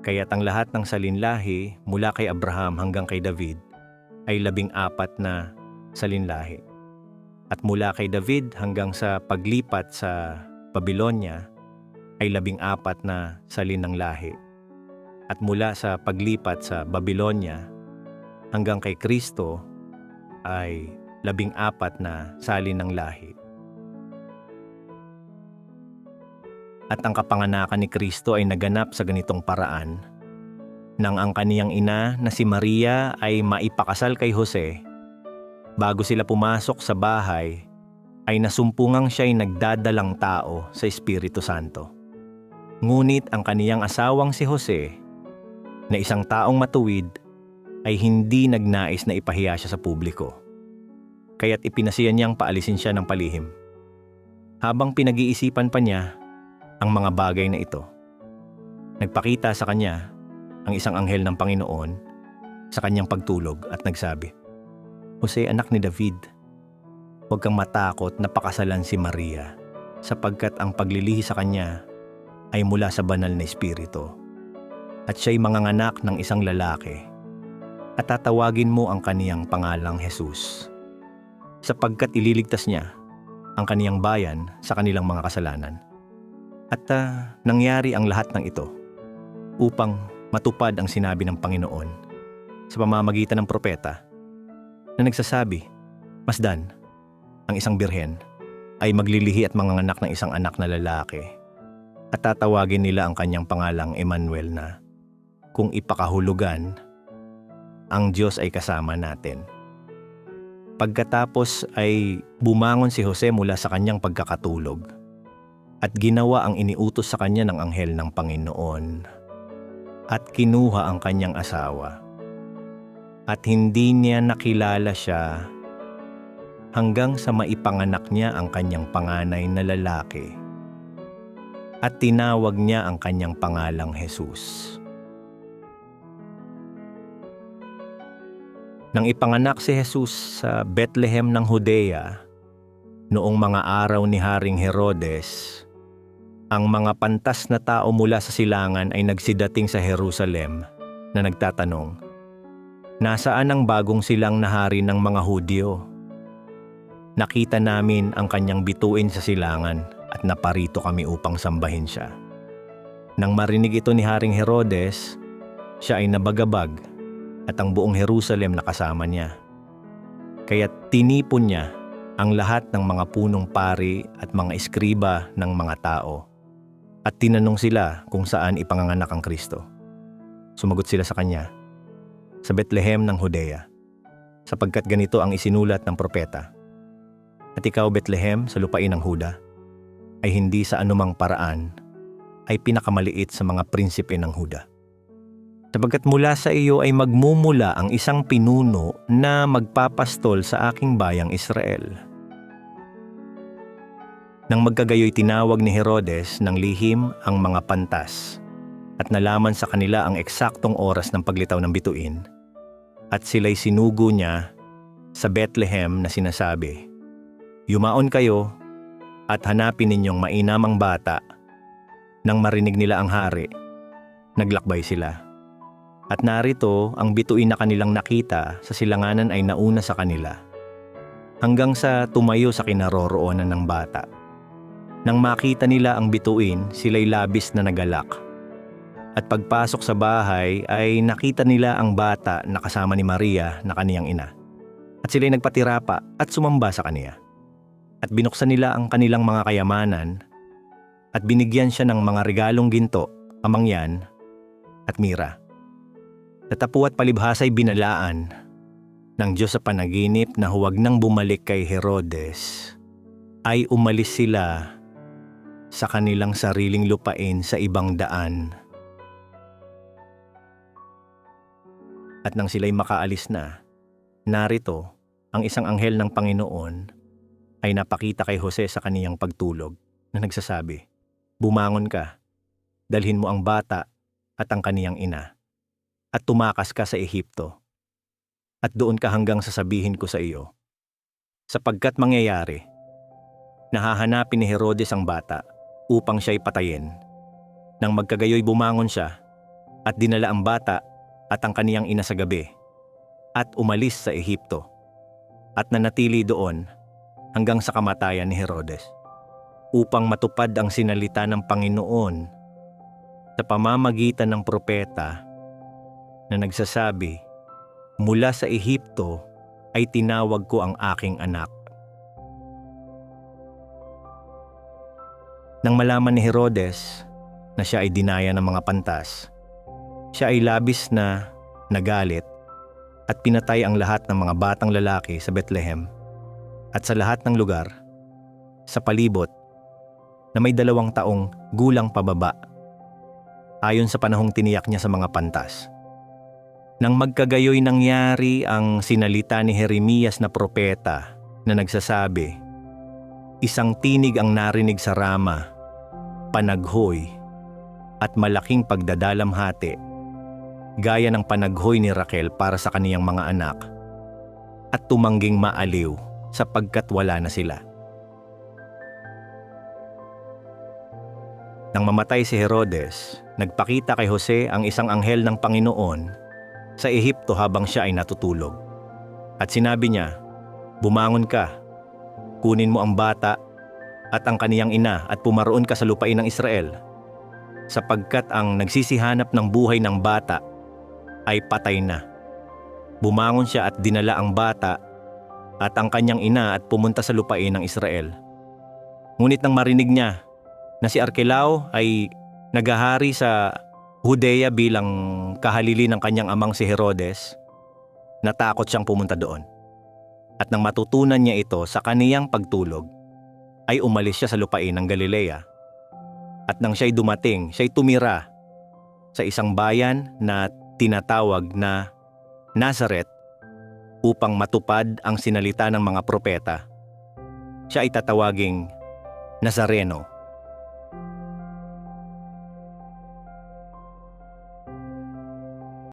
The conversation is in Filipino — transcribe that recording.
Kaya't ang lahat ng salinlahi mula kay Abraham hanggang kay David ay 14 na salinlahi. At mula kay David hanggang sa paglipat sa Babylonia ay 14 na salin ng lahi. At mula sa paglipat sa Babylonia hanggang kay Kristo ay 14 na salin ng lahi. At ang kapanganakan ni Kristo ay naganap sa ganitong paraan, nang ang kaniyang ina na si Maria ay maipakasal kay Jose. Bago sila pumasok sa bahay, ay nasumpungang siya'y nagdadalang tao sa Espiritu Santo. Ngunit ang kaniyang asawang si Jose, na isang taong matuwid, ay hindi nagnais na ipahiya siya sa publiko. Kaya't ipinasiya niyang paalisin siya ng palihim. Habang pinag-iisipan pa niya ang mga bagay na ito, nagpakita sa kanya ang isang anghel ng Panginoon sa kanyang pagtulog at nagsabi, "Jose, anak ni David, huwag kang matakot na pakasalan si Maria, sapagkat ang paglilihi sa kanya ay mula sa banal na espiritu. At siya'y manganganak ng isang lalaki, at tatawagin mo ang kaniyang pangalang Jesus, sapagkat ililigtas niya ang kaniyang bayan sa kanilang mga kasalanan." At nangyari ang lahat ng ito upang matupad ang sinabi ng Panginoon sa pamamagitan ng propeta na nagsasabi, "Masdan, ang isang birhen ay maglilihi at manganganak ng isang anak na lalaki, at tatawagin nila ang kanyang pangalang Emmanuel, na kung ipakahulugan, ang Diyos ay kasama natin." Pagkatapos ay bumangon si Jose mula sa kanyang pagkakatulog at ginawa ang iniutos sa kanya ng anghel ng Panginoon, at kinuha ang kanyang asawa. At hindi niya nakilala siya hanggang sa maipanganak niya ang kanyang panganay na lalaki, at tinawag niya ang kanyang pangalang Jesus. Nang ipanganak si Jesus sa Bethlehem ng Judea, noong mga araw ni Haring Herodes, ang mga pantas na tao mula sa silangan ay nagsidating sa Jerusalem na nagtatanong, "Nasaan ang bagong silang na hari ng mga Hudyo? Nakita namin ang kanyang bituin sa silangan at naparito kami upang sambahin siya." Nang marinig ito ni Haring Herodes, siya ay nabagabag, at ang buong Jerusalem nakasama niya. Kaya tinipon niya ang lahat ng mga punong pari at mga eskriba ng mga tao, at tinanong sila kung saan ipanganganak ang Kristo. Sumagot sila sa kanya, "Sa Bethlehem ng Judea, sapagkat ganito ang isinulat ng propeta, at ikaw, Bethlehem, sa lupain ng Huda, ay hindi sa anumang paraan ay pinakamaliit sa mga prinsipe ng Huda. Sapagkat mula sa iyo ay magmumula ang isang pinuno na magpapastol sa aking bayang Israel." Nang magkagayoy, tinawag ni Herodes ng lihim ang mga pantas, at nalaman sa kanila ang eksaktong oras ng paglitaw ng bituin, at sila'y sinugo niya sa Bethlehem na sinasabi, "Yumaon kayo at hanapin ninyong mainamang bata." Nang marinig nila ang hari, naglakbay sila. At narito ang bituin na kanilang nakita sa silanganan ay nauna sa kanila, hanggang sa tumayo sa kinaroroonan ng bata. Nang makita nila ang bituin, sila'y labis na nagalak. At pagpasok sa bahay ay nakita nila ang bata na kasama ni Maria na kaniyang ina. At sila'y nagpatira pa at sumamba sa kaniya. At binuksan nila ang kanilang mga kayamanan, at binigyan siya ng mga regalong ginto, kamangyan, at mira. Tatapu at palibhasa'y binalaan ng Diyos sa panaginip na huwag nang bumalik kay Herodes, ay umalis sila sa kanilang sariling lupain sa ibang daan. At nang sila'y makaalis na, narito ang isang anghel ng Panginoon ay napakita kay Jose sa kaniyang pagtulog na nagsasabi, "Bumangon ka, dalhin mo ang bata at ang kaniyang ina, at tumakas ka sa Ehipto, at doon ka hanggang sasabihin ko sa iyo, sapagkat mangyayari, nahahanapin ni Herodes ang bata upang siya'y patayin." Nang magkagayoy, bumangon siya at dinala ang bata at ang kaniyang ina sa gabi at umalis sa Ehipto at nanatili doon hanggang sa kamatayan ni Herodes upang matupad ang sinalita ng Panginoon sa pamamagitan ng propeta na nagsasabi, "Mula sa Ehipto ay tinawag ko ang aking anak." Nang malaman ni Herodes na siya ay dinaya ng mga pantas, siya ay labis na nagalit at pinatay ang lahat ng mga batang lalaki sa Bethlehem at sa lahat ng lugar sa palibot na may 2 taong gulang pababa, ayon sa panahong tiniyak niya sa mga pantas. Nang magkagayoy nangyari ang sinalita ni Jeremias na propeta na nagsasabi, "Isang tinig ang narinig sa Rama, panaghoy at malaking pagdadalamhati, gaya ng panaghoy ni Raquel para sa kaniyang mga anak, at tumangging maaliw sapagkat wala na sila." Nang mamatay si Herodes, nagpakita kay Jose ang isang anghel ng Panginoon sa Ehipto habang siya ay natutulog. At sinabi niya, "Bumangon ka, kunin mo ang bata at ang kaniyang ina at pumaroon ka sa lupain ng Israel, sapagkat ang nagsisihanap ng buhay ng bata ay patay na." Bumangon siya at dinala ang bata at ang kanyang ina at pumunta sa lupain ng Israel. Ngunit nang marinig niya na si Arkelao ay naghahari sa Judea bilang kahalili ng kanyang amang si Herodes, natakot siyang pumunta doon. At nang matutunan niya ito sa kaniyang pagtulog, ay umalis siya sa lupain ng Galilea. At nang siya'y dumating, siya'y tumira sa isang bayan na tinatawag na Nazaret upang matupad ang sinalita ng mga propeta. Siya ay tatawaging Nazareno.